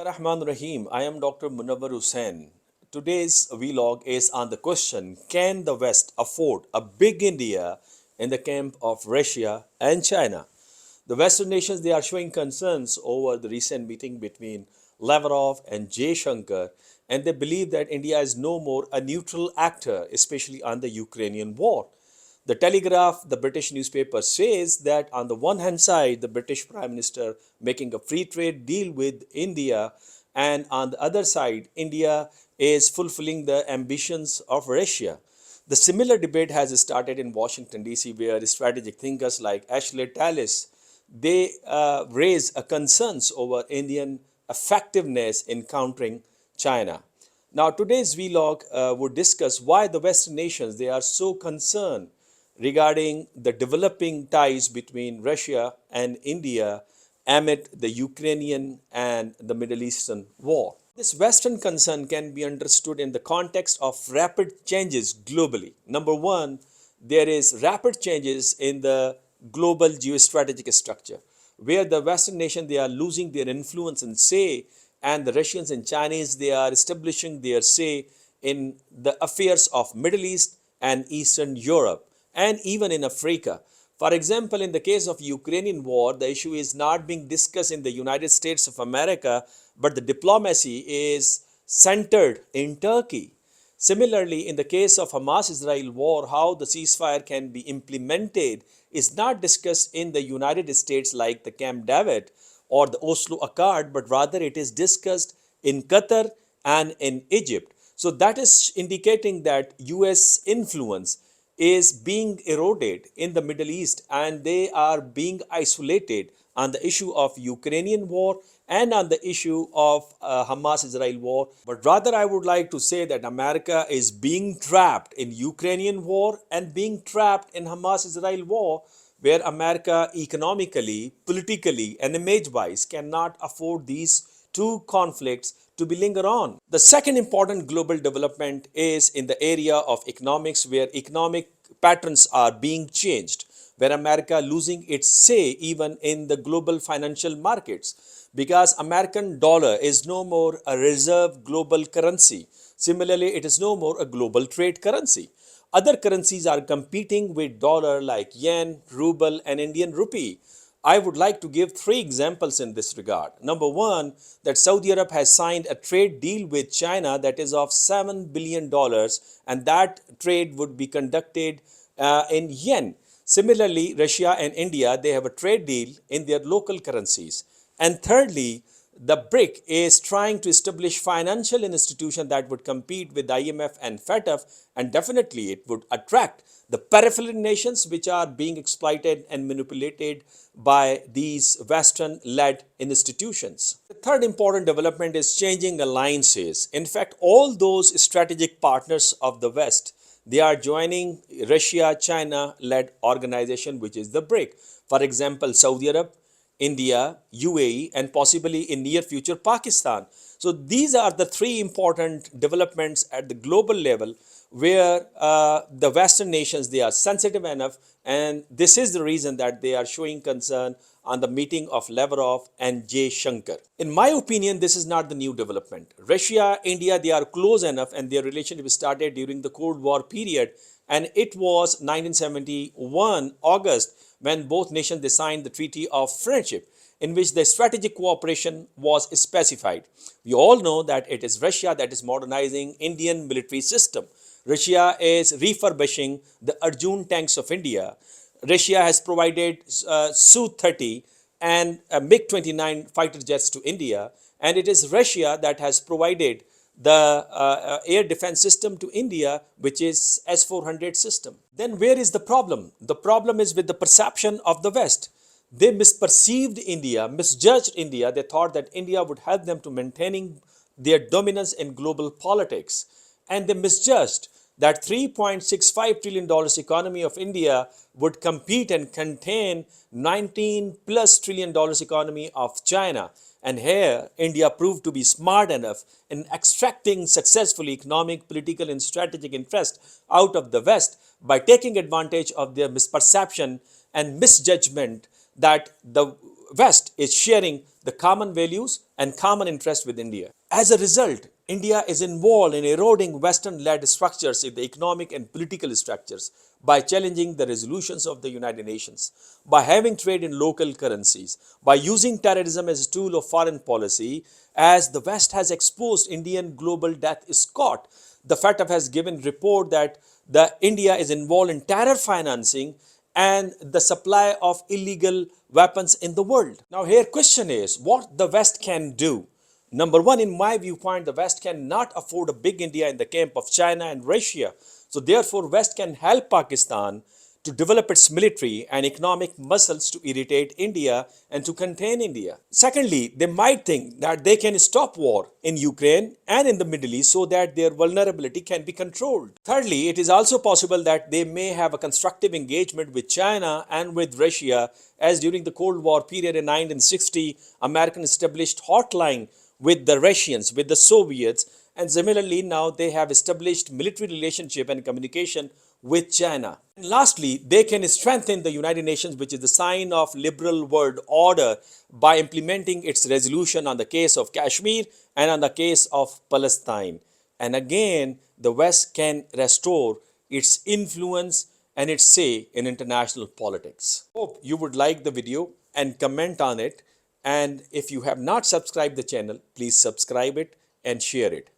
Rahim. I am Dr. Munawar Hussain. Today's vlog is on the question, can the West afford a big India in the camp of Russia and China? The Western nations, they are showing concerns over the recent meeting between Lavrov and Shankar, and they believe that India is no more a neutral actor, especially on the Ukrainian war. The Telegraph, the British newspaper, says that on the one hand side, the British Prime Minister making a free trade deal with India, and on the other side, India is fulfilling the ambitions of Russia. The similar debate has started in Washington, D.C., where strategic thinkers like Ashley Tallis, they raise concerns over Indian effectiveness in countering China. Now, today's vlog would discuss why the Western nations, they are so concerned regarding the developing ties between Russia and India amid the Ukrainian and the Middle Eastern war. This Western concern can be understood in the context of rapid changes globally. Number one, there is rapid changes in the global geostrategic structure, where the Western nation, they are losing their influence and say, and the Russians and Chinese, they are establishing their say in the affairs of Middle East and Eastern Europe and even in Africa. For example, in the case of Ukrainian war, the issue is not being discussed in the United States of America, but the diplomacy is centered in Turkey. Similarly, in the case of Hamas-Israel war, how the ceasefire can be implemented is not discussed in the United States like the Camp David or the Oslo Accord, but rather it is discussed in Qatar and in Egypt. So that is indicating that US influence is being eroded in the Middle East, and they are being isolated on the issue of Ukrainian war and on the issue of Hamas-Israel war. But rather, I would like to say that America is being trapped in Ukrainian war and being trapped in Hamas-Israel war, where America economically, politically, and image-wise cannot afford these two conflicts to be linger on. The second important global development is in the area of economics, where economic patterns are being changed, where America losing its say even in the global financial markets, because American dollar is no more a reserve global currency. Similarly, it is no more a global trade currency. Other currencies are competing with dollar like yen, ruble, and Indian rupee. I would like to give three examples in this regard. Number one, that Saudi Arabia has signed a trade deal with China that is of $7 billion, and that trade would be conducted in yen. Similarly, Russia and India, they have a trade deal in their local currencies. And thirdly, the BRIC is trying to establish financial institution that would compete with IMF and FATF, and definitely it would attract the peripheral nations which are being exploited and manipulated by these Western-led institutions. The third important development is changing alliances. In fact, all those strategic partners of the West, they are joining Russia-China-led organization, which is the BRIC. For example, Saudi Arabia, India, UAE, and possibly in near future Pakistan. So these are the three important developments at the global level where the Western nations, they are sensitive enough, and this is the reason that they are showing concern on the meeting of Lavrov and Shankar. In my opinion, this is not the new development. Russia, India, they are close enough, and their relationship started during the Cold War period, and it was 1971 August when both nations they signed the Treaty of Friendship, in which the strategic cooperation was specified. We all know that it is Russia that is modernizing Indian military system. Russia is refurbishing the Arjun tanks of India. Russia has provided Su-30 and MiG-29 fighter jets to India, and it is Russia that has provided the air defense system to India, which is S-400 system. Then where is the problem? The problem is with the perception of the West. They misperceived India, misjudged India. They thought that India would help them to maintaining their dominance in global politics. And they misjudged that $3.65 trillion economy of India would compete and contain $19 plus trillion economy of China. And here, India proved to be smart enough in extracting successfully economic, political, and strategic interest out of the West by taking advantage of their misperception and misjudgment that the West is sharing the common values and common interest with India. As a result, India is involved in eroding Western-led structures in the economic and political structures by challenging the resolutions of the United Nations, by having trade in local currencies, by using terrorism as a tool of foreign policy, as the West has exposed Indian global death squad. The FATF has given report that the India is involved in terror financing and the supply of illegal weapons in the world. Now here question is what the West can do. Number one, in my viewpoint, the West cannot afford a big India in the camp of China and Russia. So therefore, West can help Pakistan to develop its military and economic muscles to irritate India and to contain India. Secondly, they might think that they can stop war in Ukraine and in the Middle East so that their vulnerability can be controlled. Thirdly, it is also possible that they may have a constructive engagement with China and with Russia, as during the Cold War period in 1960, American established hotline with the Russians, with the Soviets, and similarly now they have established military relationship and communication with China. And lastly, they can strengthen the United Nations, which is the sign of liberal world order, by implementing its resolution on the case of Kashmir and on the case of Palestine. And again, the West can restore its influence and its say in international politics. Hope you would like the video and comment on it. And if you have not subscribed the channel, please subscribe it and share it.